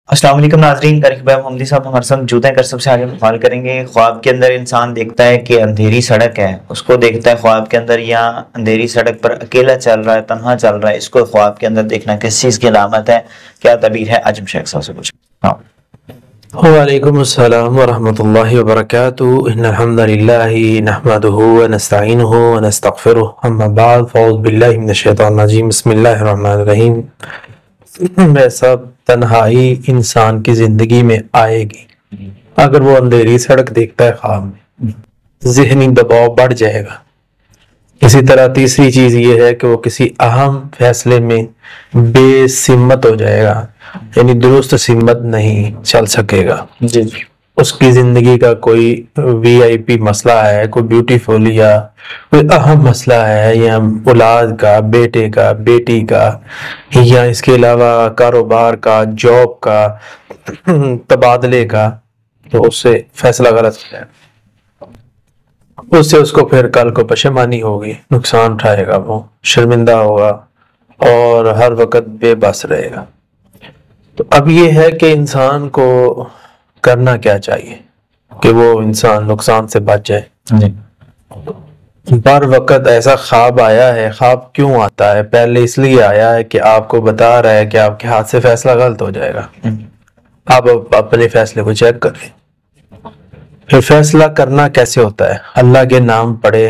السلام علیکم ناظرین، طارق بھائی محمدی صاحب ہمارے ساتھ موجود ہیں۔ سب سے آگے سوال کریں گے، خواب کے اندر انسان دیکھتا ہے کہ اندھیری سڑک ہے، اس کو دیکھتا ہے خواب کے اندر، یا اندھیری سڑک پر اکیلا چل رہا ہے، تنہا چل رہا ہے، اس کو خواب کے اندر دیکھنا کس چیز کی علامت ہے، کیا تعبیر ہے؟ آج ہم شیخ صاحب سے پوچھیں۔ ہاں وعلیکم السلام ورحمۃ اللہ وبرکاتہ۔ ان الحمد للہ نحمده ونستعینه ونستغفره، اما بعد فاعوذ باللہ من الشیطان الرجیم، بسم اللہ الرحمن الرحیم۔ ویسا تنہائی انسان کی زندگی میں آئے گی اگر وہ اندھیری سڑک دیکھتا ہے خواب میں، ذہنی دباؤ بڑھ جائے گا۔ اسی طرح تیسری چیز یہ ہے کہ وہ کسی اہم فیصلے میں بے سمت ہو جائے گا، یعنی درست سمت نہیں چل سکے گا۔ جی اس کی زندگی کا کوئی وی آئی پی مسئلہ ہے، کوئی بیوٹیفل یا کوئی اہم مسئلہ ہے، یا اولاد کا، بیٹے کا، بیٹی کا، یا اس کے علاوہ کاروبار کا، جاب کا، تبادلے کا، تو اس سے فیصلہ غلط ہو جائے، اس سے اس کو پھر کل کو پشیمانی ہوگی، نقصان اٹھائے گا، وہ شرمندہ ہوگا اور ہر وقت بے بس رہے گا۔ تو اب یہ ہے کہ انسان کو کرنا کیا چاہیے کہ وہ انسان نقصان سے بچ جائے۔ جی بر وقت ایسا خواب آیا ہے، خواب کیوں آتا ہے؟ پہلے اس لیے آیا ہے کہ آپ کو بتا رہا ہے کہ آپ کے ہاتھ سے فیصلہ غلط ہو جائے گا، آپ اپنے فیصلے کو چیک کریں۔ پھر فیصلہ کرنا کیسے ہوتا ہے؟ اللہ کے نام پڑھے،